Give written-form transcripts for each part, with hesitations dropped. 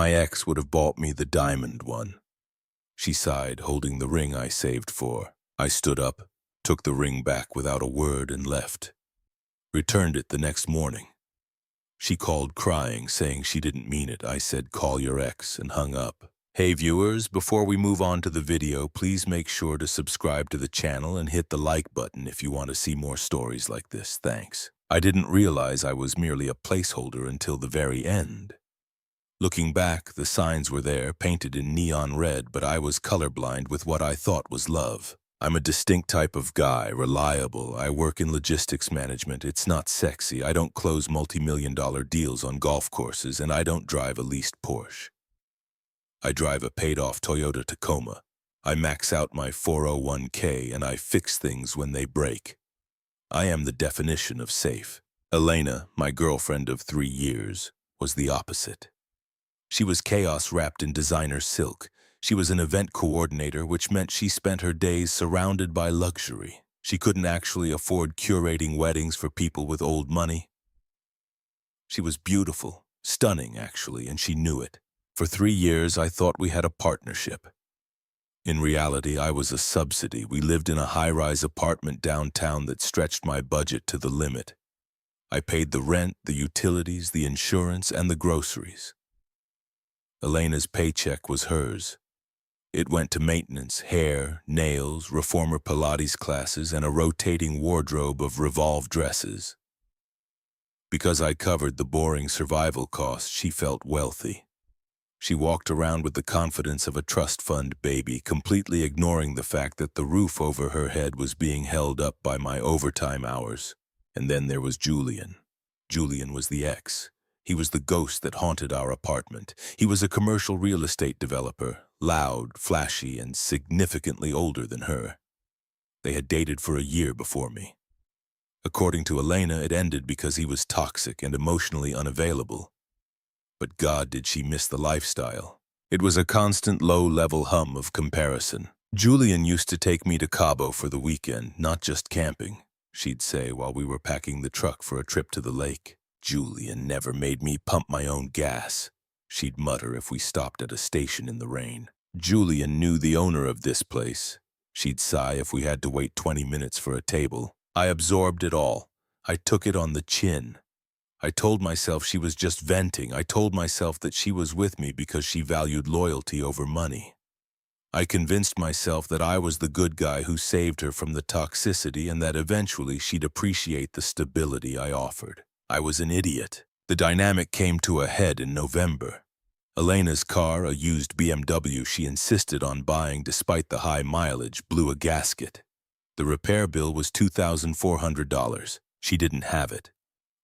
My ex would have bought me the diamond one. She sighed, holding the ring I saved for. I stood up, took the ring back without a word and left. Returned it the next morning. She called crying, saying she didn't mean it. I said, "Call your ex," and hung up. Hey viewers, before we move on to the video, please make sure to subscribe to the channel and hit the like button if you want to see more stories like this. Thanks. I didn't realize I was merely a placeholder until the very end. Looking back, the signs were there, painted in neon red, but I was colorblind with what I thought was love. I'm a distinct type of guy, reliable. I work in logistics management. It's not sexy. I don't close multi-million-dollar deals on golf courses, and I don't drive a leased Porsche. I drive a paid-off Toyota Tacoma. I max out my 401k, and I fix things when they break. I am the definition of safe. Elena, my girlfriend of 3 years, was the opposite. She was chaos wrapped in designer silk. She was an event coordinator, which meant she spent her days surrounded by luxury. She couldn't actually afford curating weddings for people with old money. She was beautiful, stunning actually, and she knew it. For 3 years, I thought we had a partnership. In reality, I was a subsidy. We lived in a high-rise apartment downtown that stretched my budget to the limit. I paid the rent, the utilities, the insurance, and the groceries. Elena's paycheck was hers. It went to maintenance, hair, nails, reformer Pilates classes, and a rotating wardrobe of Revolve dresses. Because I covered the boring survival costs, she felt wealthy. She walked around with the confidence of a trust fund baby, completely ignoring the fact that the roof over her head was being held up by my overtime hours. And then there was Julian. Julian was the ex. He was the ghost that haunted our apartment. He was a commercial real estate developer, loud, flashy, and significantly older than her. They had dated for a year before me. According to Elena, it ended because he was toxic and emotionally unavailable. But God, did she miss the lifestyle. It was a constant low-level hum of comparison. Julian used to take me to Cabo for the weekend, not just camping, she'd say while we were packing the truck for a trip to the lake. Julian never made me pump my own gas, she'd mutter if we stopped at a station in the rain. Julian knew the owner of this place. She'd sigh if we had to wait 20 minutes for a table. I absorbed it all. I took it on the chin. I told myself she was just venting. I told myself that she was with me because she valued loyalty over money. I convinced myself that I was the good guy who saved her from the toxicity and that eventually she'd appreciate the stability I offered. I was an idiot. The dynamic came to a head in November. Elena's car, a used BMW she insisted on buying despite the high mileage, blew a gasket. The repair bill was $2,400. She didn't have it.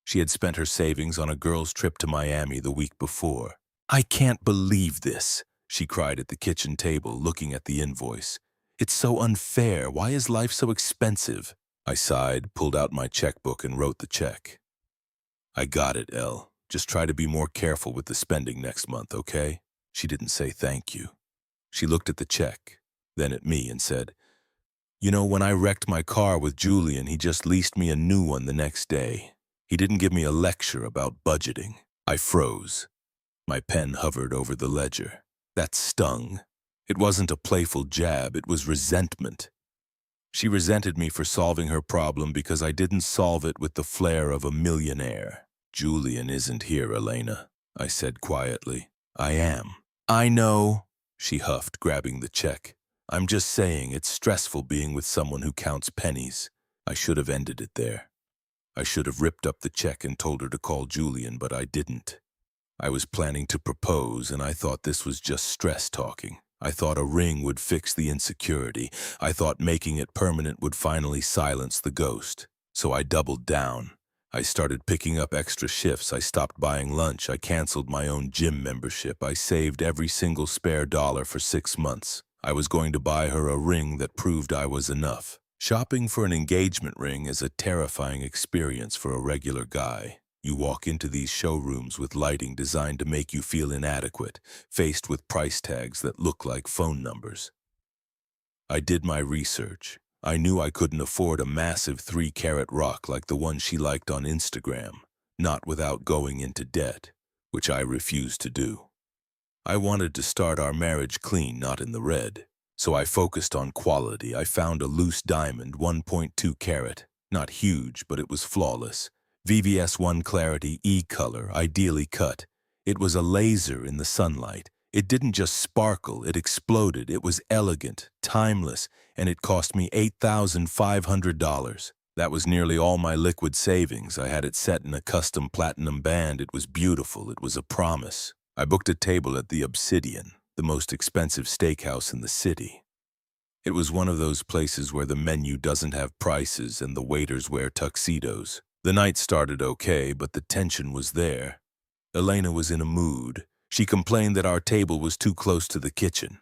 She had spent her savings on a girl's trip to Miami the week before. "I can't believe this," she cried at the kitchen table, looking at the invoice. "It's so unfair. Why is life so expensive?" I sighed, pulled out my checkbook, and wrote the check. "I got it, Elle. Just try to be more careful with the spending next month, okay?" She didn't say thank you. She looked at the check, then at me and said, "You know, when I wrecked my car with Julian, he just leased me a new one the next day. He didn't give me a lecture about budgeting." I froze. My pen hovered over the ledger. That stung. It wasn't a playful jab, it was resentment. She resented me for solving her problem because I didn't solve it with the flair of a millionaire. "Julian isn't here, Elena," I said quietly. "I am." "I know," she huffed, grabbing the check. "I'm just saying it's stressful being with someone who counts pennies." I should have ended it there. I should have ripped up the check and told her to call Julian, but I didn't. I was planning to propose, and I thought this was just stress talking. I thought a ring would fix the insecurity. I thought making it permanent would finally silence the ghost. So I doubled down. I started picking up extra shifts. I stopped buying lunch. I canceled my own gym membership. I saved every single spare dollar for 6 months. I was going to buy her a ring that proved I was enough. Shopping for an engagement ring is a terrifying experience for a regular guy. You walk into these showrooms with lighting designed to make you feel inadequate, faced with price tags that look like phone numbers. I did my research. I knew I couldn't afford a massive 3-carat rock like the one she liked on Instagram, not without going into debt, which I refused to do. I wanted to start our marriage clean, not in the red. So I focused on quality. I found a loose diamond, 1.2 carat. Not huge, but it was flawless. VVS1 clarity, E-color, ideally cut. It was a laser in the sunlight. It didn't just sparkle, it exploded. It was elegant, timeless, and it cost me $8,500. That was nearly all my liquid savings. I had it set in a custom platinum band. It was beautiful. It was a promise. I booked a table at the Obsidian, the most expensive steakhouse in the city. It was one of those places where the menu doesn't have prices and the waiters wear tuxedos. The night started okay, but the tension was there. Elena was in a mood. She complained that our table was too close to the kitchen.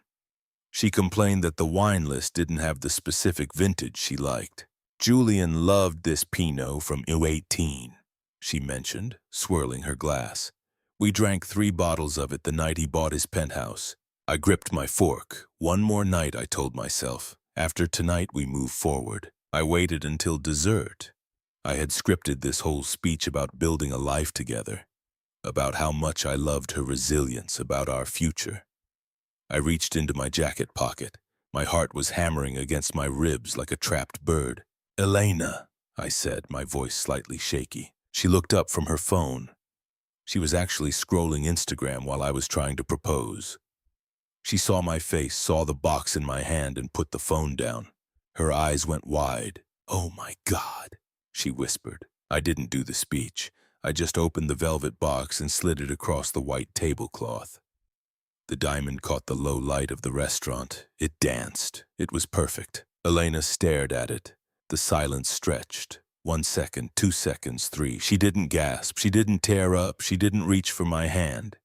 She complained that the wine list didn't have the specific vintage she liked. Julian loved this Pinot from U18, she mentioned, swirling her glass. We drank 3 bottles of it the night he bought his penthouse. I gripped my fork. One more night, I told myself. After tonight, we move forward. I waited until dessert. I had scripted this whole speech about building a life together, about how much I loved her resilience, about our future. I reached into my jacket pocket. My heart was hammering against my ribs like a trapped bird. "Elena," I said, my voice slightly shaky. She looked up from her phone. She was actually scrolling Instagram while I was trying to propose. She saw my face, saw the box in my hand, and put the phone down. Her eyes went wide. "Oh my God," she whispered. I didn't do the speech. I just opened the velvet box and slid it across the white tablecloth. The diamond caught the low light of the restaurant. It danced. It was perfect. Elena stared at it. The silence stretched. 1 second, 2 seconds, 3. She didn't gasp. She didn't tear up. She didn't reach for my hand.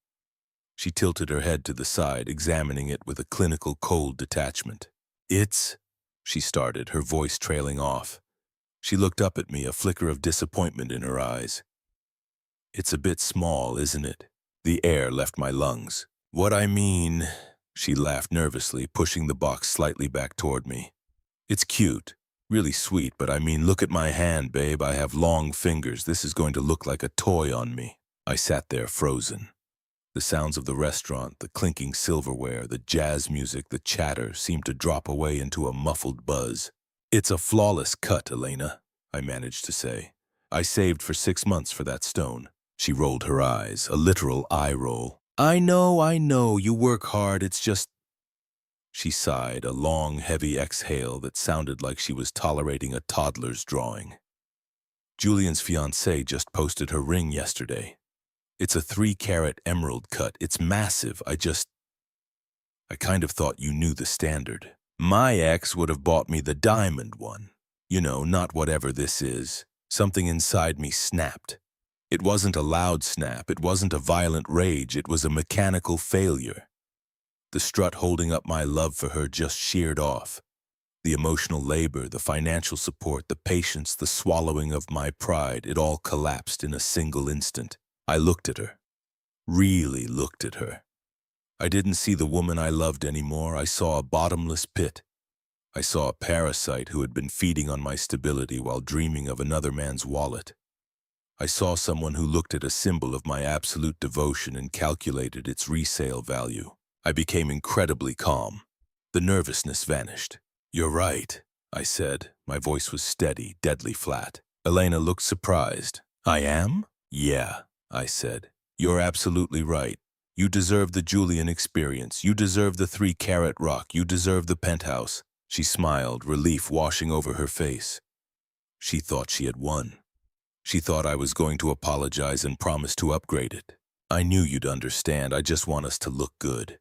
She tilted her head to the side, examining it with a clinical cold detachment. "It's," she started, her voice trailing off. She looked up at me, a flicker of disappointment in her eyes. "It's a bit small, isn't it?" The air left my lungs. "What I mean," she laughed nervously, pushing the box slightly back toward me. "It's cute, really sweet, but I mean, look at my hand, babe. I have long fingers. This is going to look like a toy on me." I sat there frozen. The sounds of the restaurant, the clinking silverware, the jazz music, the chatter seemed to drop away into a muffled buzz. "It's a flawless cut, Elena," I managed to say. "I saved for 6 months for that stone." She rolled her eyes, a literal eye roll. I know, you work hard, it's just—" She sighed, a long, heavy exhale that sounded like she was tolerating a toddler's drawing. "Julian's fiancée just posted her ring yesterday. It's a 3-carat emerald cut. It's massive. I kind of thought you knew the standard. My ex would have bought me the diamond one. You know, not whatever this is." Something inside me snapped. It wasn't a loud snap. It wasn't a violent rage. It was a mechanical failure. The strut holding up my love for her just sheared off. The emotional labor, the financial support, the patience, the swallowing of my pride, it all collapsed in a single instant. I looked at her. Really looked at her. I didn't see the woman I loved anymore. I saw a bottomless pit. I saw a parasite who had been feeding on my stability while dreaming of another man's wallet. I saw someone who looked at a symbol of my absolute devotion and calculated its resale value. I became incredibly calm. The nervousness vanished. "You're right," I said. My voice was steady, deadly flat. Elena looked surprised. "I am?" "Yeah," I said. "You're absolutely right. You deserve the Julian experience. You deserve the 3-carat rock. You deserve the penthouse." She smiled, relief washing over her face. She thought she had won. She thought I was going to apologize and promise to upgrade it. "I knew you'd understand. I just want us to look good.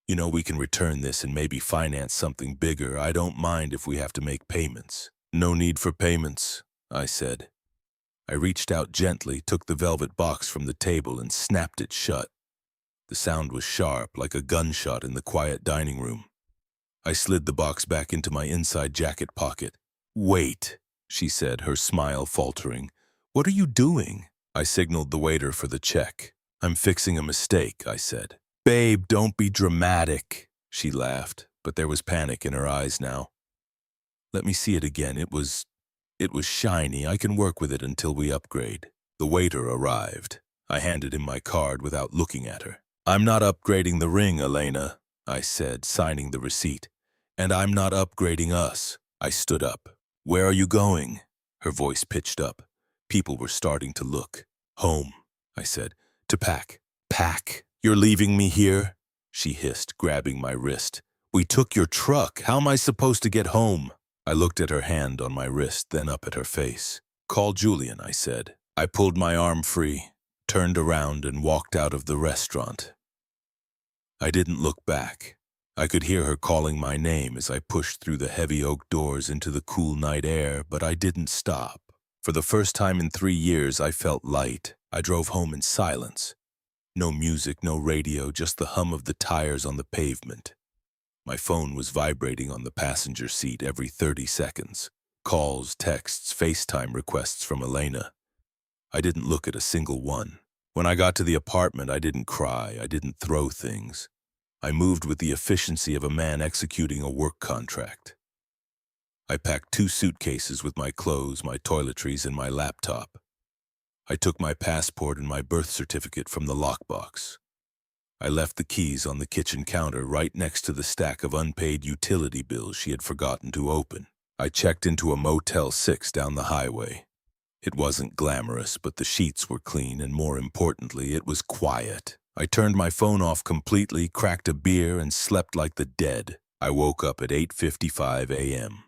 You know, we can return this and maybe finance something bigger. I don't mind if we have to make payments." "No need for payments," I said. I reached out gently, took the velvet box from the table and snapped it shut. The sound was sharp, like a gunshot in the quiet dining room. I slid the box back into my inside jacket pocket. "Wait," she said, her smile faltering. "What are you doing?" I signaled the waiter for the check. "I'm fixing a mistake," I said. "Babe, don't be dramatic," she laughed, but there was panic in her eyes now. "Let me see it again. It was shiny. I can work with it until we upgrade." The waiter arrived. I handed him my card without looking at her. I'm not upgrading the ring, Elena, I said, signing the receipt. And I'm not upgrading us. I stood up. Where are you going? Her voice pitched up. People were starting to look. Home, I said. To pack. Pack? You're leaving me here? She hissed, grabbing my wrist. We took your truck. How am I supposed to get home? I looked at her hand on my wrist, then up at her face. Call Julian, I said. I pulled my arm free, turned around, and walked out of the restaurant. I didn't look back. I could hear her calling my name as I pushed through the heavy oak doors into the cool night air, but I didn't stop. For the first time in 3 years, I felt light. I drove home in silence. No music, no radio, just the hum of the tires on the pavement. My phone was vibrating on the passenger seat every 30 seconds. Calls, texts, FaceTime requests from Elena. I didn't look at a single one. When I got to the apartment, I didn't cry, I didn't throw things. I moved with the efficiency of a man executing a work contract. I packed 2 suitcases with my clothes, my toiletries, and my laptop. I took my passport and my birth certificate from the lockbox. I left the keys on the kitchen counter right next to the stack of unpaid utility bills she had forgotten to open. I checked into a Motel 6 down the highway. It wasn't glamorous, but the sheets were clean, and more importantly, it was quiet. I turned my phone off completely, cracked a beer, and slept like the dead. I woke up at 8:55 a.m.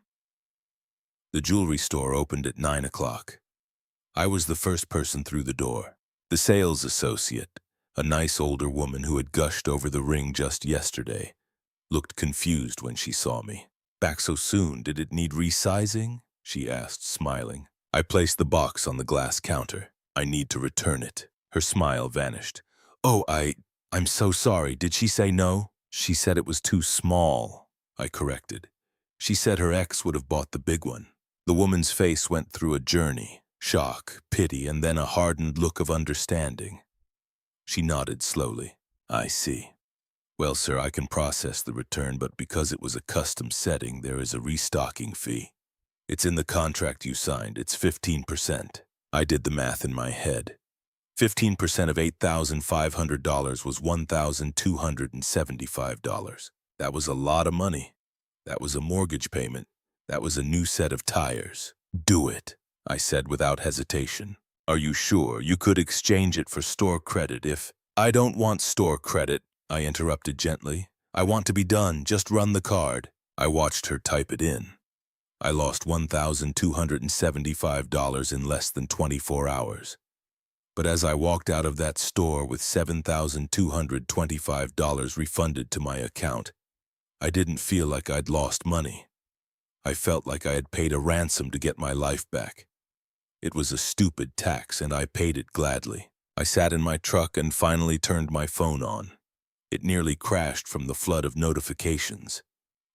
The jewelry store opened at 9 o'clock. I was the first person through the door. The sales associate, a nice older woman who had gushed over the ring just yesterday, looked confused when she saw me. Back so soon, did it need resizing? She asked, smiling. I placed the box on the glass counter. I need to return it. Her smile vanished. Oh, I'm so sorry. Did she say no? She said it was too small, I corrected. She said her ex would have bought the big one. The woman's face went through a journey, shock, pity, and then a hardened look of understanding. She nodded slowly. I see. Well, sir, I can process the return, but because it was a custom setting, there is a restocking fee. It's in the contract you signed. It's 15%. I did the math in my head. 15% of $8,500 was $1,275. That was a lot of money. That was a mortgage payment. That was a new set of tires. Do it, I said without hesitation. Are you sure? You could exchange it for store credit if... I don't want store credit, I interrupted gently. I want to be done. Just run the card. I watched her type it in. I lost $1,275 in less than 24 hours. But as I walked out of that store with $7,225 refunded to my account, I didn't feel like I'd lost money. I felt like I had paid a ransom to get my life back. It was a stupid tax, and I paid it gladly. I sat in my truck and finally turned my phone on. It nearly crashed from the flood of notifications.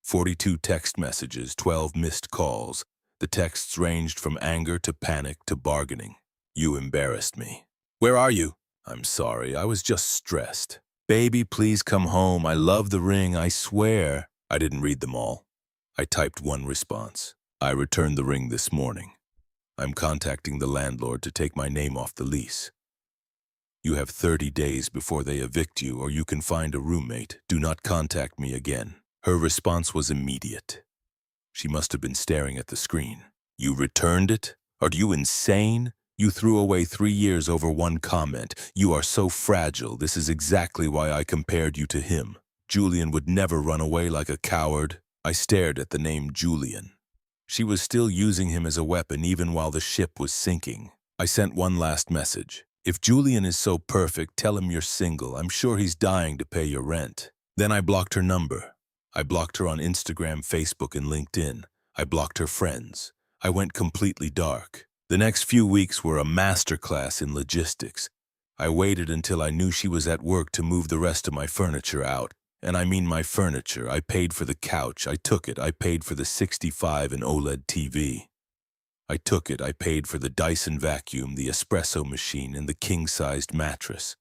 42 text messages, 12 missed calls. The texts ranged from anger to panic to bargaining. You embarrassed me. Where are you? I'm sorry, I was just stressed. Baby, please come home. I love the ring, I swear. I didn't read them all. I typed one response. I returned the ring this morning. I'm contacting the landlord to take my name off the lease. You have 30 days before they evict you, or you can find a roommate. Do not contact me again. Her response was immediate. She must have been staring at the screen. You returned it? Are you insane? You threw away 3 years over one comment. You are so fragile. This is exactly why I compared you to him. Julian would never run away like a coward. I stared at the name Julian. She was still using him as a weapon even while the ship was sinking. I sent one last message. If Julian is so perfect, tell him you're single. I'm sure he's dying to pay your rent. Then I blocked her number. I blocked her on Instagram, Facebook, and LinkedIn. I blocked her friends. I went completely dark. The next few weeks were a masterclass in logistics. I waited until I knew she was at work to move the rest of my furniture out. And I mean my furniture. I paid for the couch. I took it. I paid for the 65 and OLED TV. I took it. I paid for the Dyson vacuum, the espresso machine, and the king-sized mattress.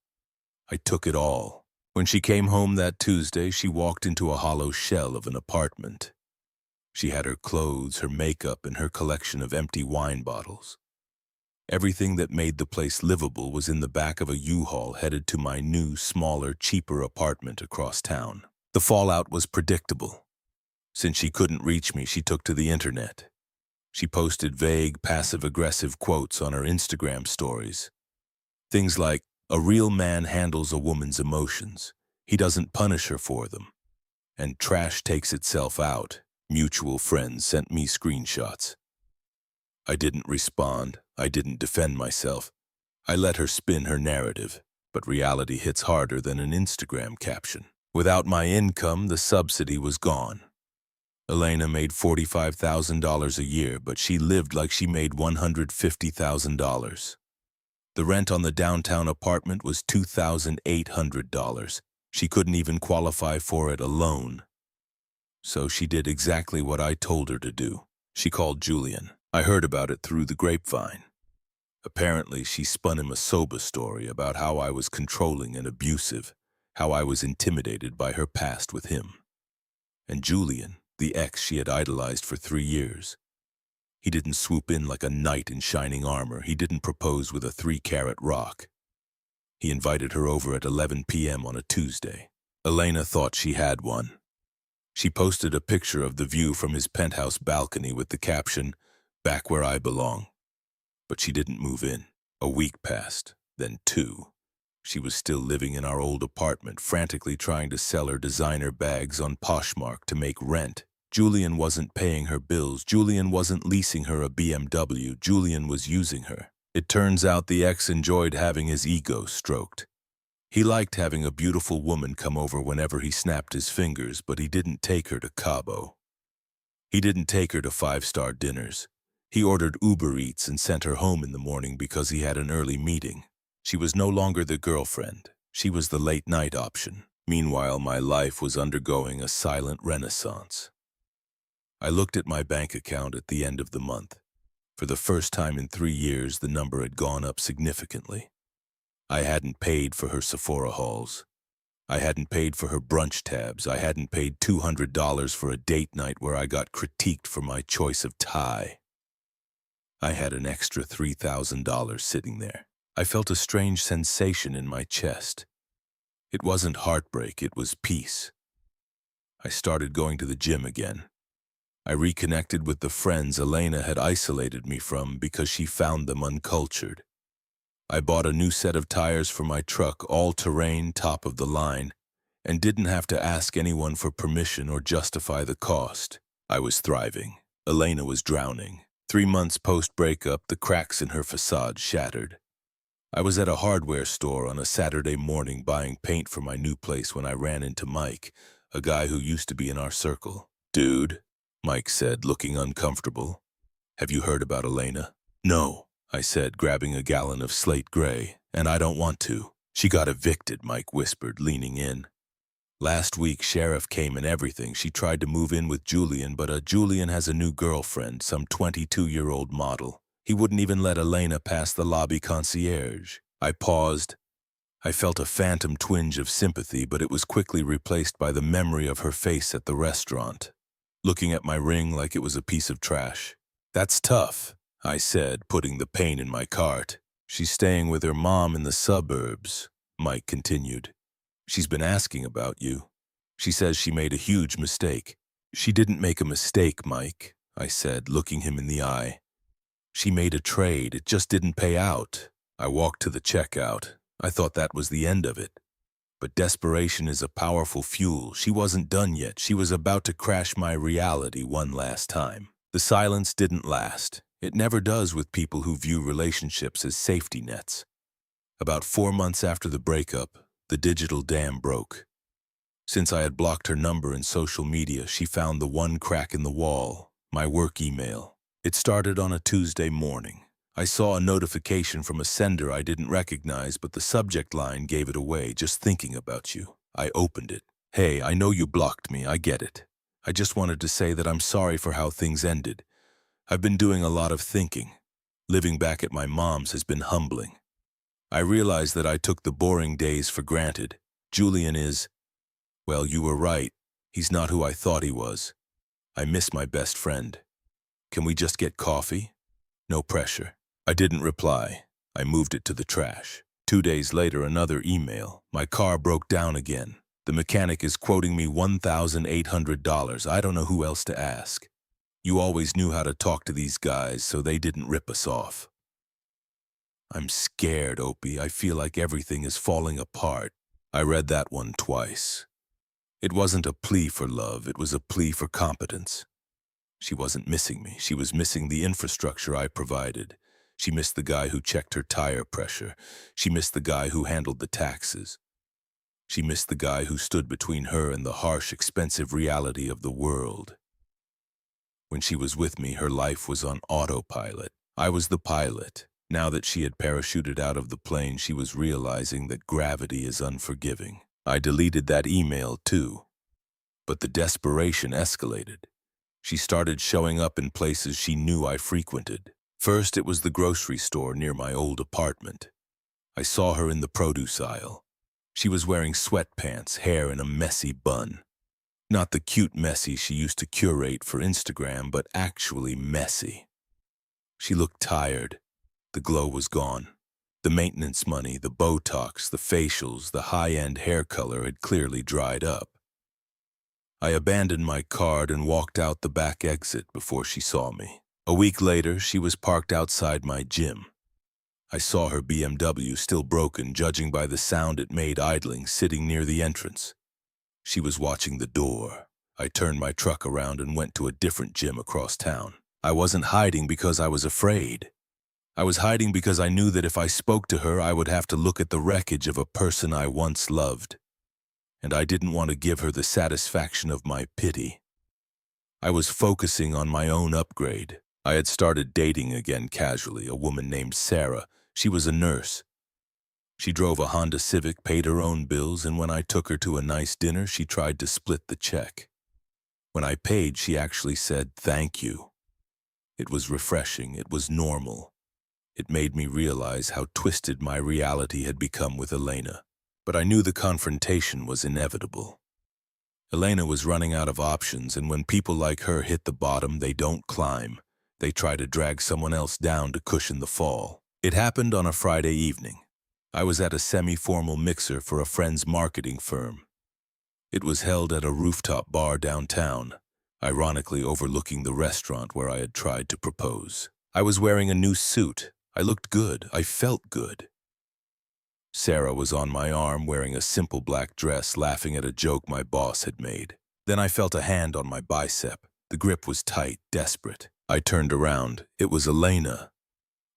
I took it all. When she came home that Tuesday, she walked into a hollow shell of an apartment. She had her clothes, her makeup, and her collection of empty wine bottles. Everything that made the place livable was in the back of a U-Haul headed to my new, smaller, cheaper apartment across town. The fallout was predictable. Since she couldn't reach me, she took to the internet. She posted vague, passive-aggressive quotes on her Instagram stories. Things like, "A real man handles a woman's emotions. He doesn't punish her for them." And "Trash takes itself out." Mutual friends sent me screenshots. I didn't respond. I didn't defend myself. I let her spin her narrative, but reality hits harder than an Instagram caption. Without my income, the subsidy was gone. Elena made $45,000 a year, but she lived like she made $150,000. The rent on the downtown apartment was $2,800. She couldn't even qualify for it alone. So she did exactly what I told her to do. She called Julian. I heard about it through the grapevine. Apparently, she spun him a soba story about how I was controlling and abusive, how I was intimidated by her past with him. And Julian, the ex she had idolized for 3 years, he didn't swoop in like a knight in shining armor. He didn't propose with a 3-carat rock. He invited her over at 11 p.m. on a Tuesday. Elena thought she had one. She posted a picture of the view from his penthouse balcony with the caption, "Back where I belong." But she didn't move in. A week passed, then 2. She was still living in our old apartment, frantically trying to sell her designer bags on Poshmark to make rent. Julian wasn't paying her bills. Julian wasn't leasing her a BMW. Julian was using her. It turns out the ex enjoyed having his ego stroked. He liked having a beautiful woman come over whenever he snapped his fingers, but he didn't take her to Cabo. He didn't take her to 5-star dinners. He ordered Uber Eats and sent her home in the morning because he had an early meeting. She was no longer the girlfriend. She was the late-night option. Meanwhile, my life was undergoing a silent renaissance. I looked at my bank account at the end of the month. For the first time in 3 years, the number had gone up significantly. I hadn't paid for her Sephora hauls. I hadn't paid for her brunch tabs. I hadn't paid $200 for a date night where I got critiqued for my choice of tie. I had an extra $3,000 sitting there. I felt a strange sensation in my chest. It wasn't heartbreak, it was peace. I started going to the gym again. I reconnected with the friends Elena had isolated me from because she found them uncultured. I bought a new set of tires for my truck, all-terrain, top of the line, and didn't have to ask anyone for permission or justify the cost. I was thriving. Elena was drowning. 3 months post-breakup, the cracks in her facade shattered. I was at a hardware store on a Saturday morning buying paint for my new place when I ran into Mike, a guy who used to be in our circle. "Dude," Mike said, looking uncomfortable. "Have you heard about Elena?" "No," I said, grabbing a gallon of slate gray, "and I don't want to." "She got evicted," Mike whispered, leaning in. "Last week, sheriff came and everything. She tried to move in with Julian, but Julian has a new girlfriend, some 22-year-old model. He wouldn't even let Elena pass the lobby concierge." I paused. I felt a phantom twinge of sympathy, but it was quickly replaced by the memory of her face at the restaurant, looking at my ring like it was a piece of trash. "That's tough," I said, putting the pain in my cart. "She's staying with her mom in the suburbs," Mike continued. "She's been asking about you. She says she made a huge mistake." "She didn't make a mistake, Mike," I said, looking him in the eye. "She made a trade. It just didn't pay out." I walked to the checkout. I thought that was the end of it. But desperation is a powerful fuel. She wasn't done yet. She was about to crash my reality one last time. The silence didn't last. It never does with people who view relationships as safety nets. About 4 months after the breakup, the digital dam broke. Since I had blocked her number in social media, she found the one crack in the wall, my work email. It started on a Tuesday morning. I saw a notification from a sender I didn't recognize, but the subject line gave it away, "Just thinking about you." I opened it. "Hey, I know you blocked me, I get it. I just wanted to say that I'm sorry for how things ended. I've been doing a lot of thinking. Living back at my mom's has been humbling. I realized that I took the boring days for granted. Julian is, well, you were right. He's not who I thought he was. I miss my best friend. Can we just get coffee? No pressure." I didn't reply. I moved it to the trash. 2 days later, another email. My car broke down again. The mechanic is quoting me $1,800. I don't know who else to ask. You always knew how to talk to these guys, so they didn't rip us off. I'm scared, Opie. I feel like everything is falling apart. I read that one twice. It wasn't a plea for love, it was a plea for competence. She wasn't missing me. She was missing the infrastructure I provided. She missed the guy who checked her tire pressure. She missed the guy who handled the taxes. She missed the guy who stood between her and the harsh, expensive reality of the world. When she was with me, her life was on autopilot. I was the pilot. Now that she had parachuted out of the plane, she was realizing that gravity is unforgiving. I deleted that email too. But the desperation escalated. She started showing up in places she knew I frequented. First, it was the grocery store near my old apartment. I saw her in the produce aisle. She was wearing sweatpants, hair in a messy bun. Not the cute messy she used to curate for Instagram, but actually messy. She looked tired. The glow was gone. The maintenance money, the Botox, the facials, the high-end hair color had clearly dried up. I abandoned my card and walked out the back exit before she saw me. A week later, she was parked outside my gym. I saw her BMW still broken, judging by the sound it made idling, sitting near the entrance. She was watching the door. I turned my truck around and went to a different gym across town. I wasn't hiding because I was afraid. I was hiding because I knew that if I spoke to her, I would have to look at the wreckage of a person I once loved. And I didn't want to give her the satisfaction of my pity. I was focusing on my own upgrade. I had started dating again casually, a woman named Sarah. She was a nurse. She drove a Honda Civic, paid her own bills, and when I took her to a nice dinner, she tried to split the check. When I paid, she actually said, "Thank you." It was refreshing. It was normal. It made me realize how twisted my reality had become with Elena. But I knew the confrontation was inevitable. Elena was running out of options, and when people like her hit the bottom, they don't climb. They try to drag someone else down to cushion the fall. It happened on a Friday evening. I was at a semi-formal mixer for a friend's marketing firm. It was held at a rooftop bar downtown, ironically overlooking the restaurant where I had tried to propose. I was wearing a new suit. I looked good. I felt good. Sarah was on my arm wearing a simple black dress, laughing at a joke my boss had made. Then I felt a hand on my bicep. The grip was tight, desperate. I turned around. It was Elena.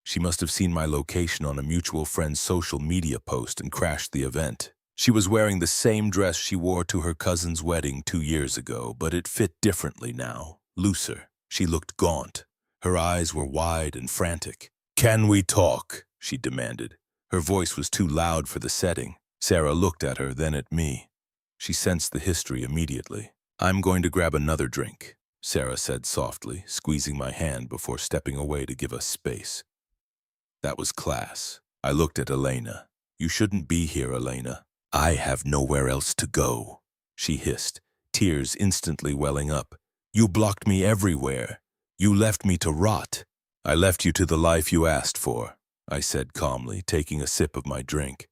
She must have seen my location on a mutual friend's social media post and crashed the event. She was wearing the same dress she wore to her cousin's wedding 2 years ago, but it fit differently now, looser. She looked gaunt. Her eyes were wide and frantic. "Can we talk?" she demanded. Her voice was too loud for the setting. Sarah looked at her, then at me. She sensed the history immediately. "I'm going to grab another drink," Sarah said softly, squeezing my hand before stepping away to give us space. That was class. I looked at Elena. "You shouldn't be here, Elena." "I have nowhere else to go," she hissed, tears instantly welling up. "You blocked me everywhere. You left me to rot." "I left you to the life you asked for," I said calmly, taking a sip of my drink.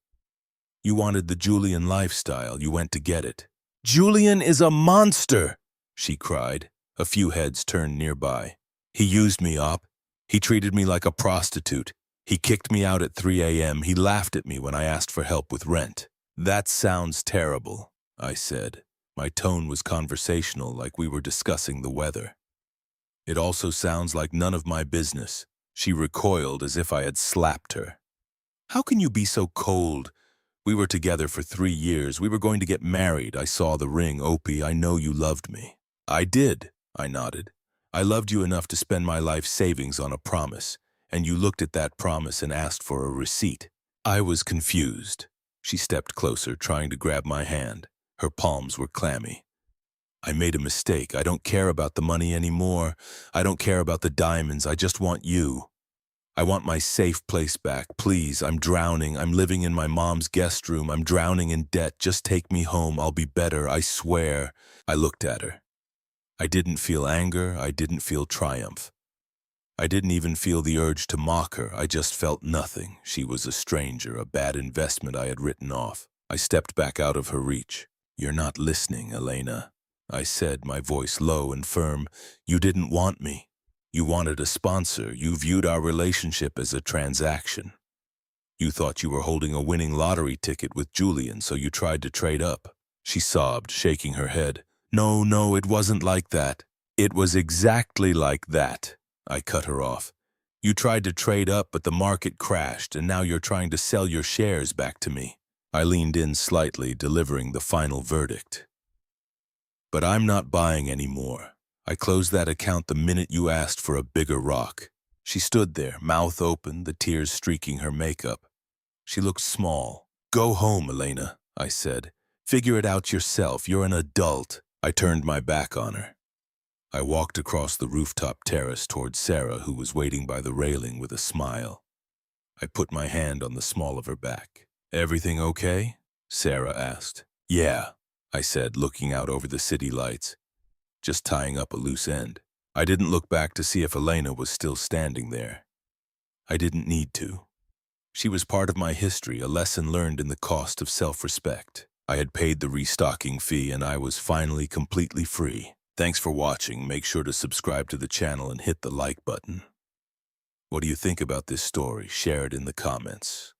"You wanted the Julian lifestyle. You went to get it." "Julian is a monster!" she cried. A few heads turned nearby. "He used me, Op. He treated me like a prostitute. He kicked me out at 3 a.m. He laughed at me when I asked for help with rent." "That sounds terrible," I said. My tone was conversational, like we were discussing the weather. "It also sounds like none of my business." She recoiled as if I had slapped her. "How can you be so cold? We were together for 3 years. We were going to get married. I saw the ring, Opie. I know you loved me." "I did," I nodded. "I loved you enough to spend my life savings on a promise, and you looked at that promise and asked for a receipt." I was confused. She stepped closer, trying to grab my hand. Her palms were clammy. "I made a mistake. I don't care about the money anymore. I don't care about the diamonds. I just want you. I want my safe place back. Please, I'm drowning. I'm living in my mom's guest room. I'm drowning in debt. Just take me home. I'll be better, I swear." I looked at her. I didn't feel anger. I didn't feel triumph. I didn't even feel the urge to mock her. I just felt nothing. She was a stranger, a bad investment I had written off. I stepped back out of her reach. "You're not listening, Elena," I said, my voice low and firm. "You didn't want me. You wanted a sponsor. You viewed our relationship as a transaction. You thought you were holding a winning lottery ticket with Julian, so you tried to trade up." She sobbed, shaking her head. No, it wasn't like that." "It was exactly like that," I cut her off. "You tried to trade up, but the market crashed, and now you're trying to sell your shares back to me." I leaned in slightly, delivering the final verdict. "But I'm not buying any more. I closed that account the minute you asked for a bigger rock." She stood there, mouth open, the tears streaking her makeup. She looked small. "Go home, Elena," I said. "Figure it out yourself. You're an adult." I turned my back on her. I walked across the rooftop terrace toward Sarah, who was waiting by the railing with a smile. I put my hand on the small of her back. "Everything okay?" Sarah asked. "Yeah," I said, looking out over the city lights, just tying up a loose end. I didn't look back to see if Elena was still standing there. I didn't need to. She was part of my history, a lesson learned in the cost of self-respect. I had paid the restocking fee, and I was finally completely free. Thanks for watching. Make sure to subscribe to the channel and hit the like button. What do you think about this story? Share it in the comments.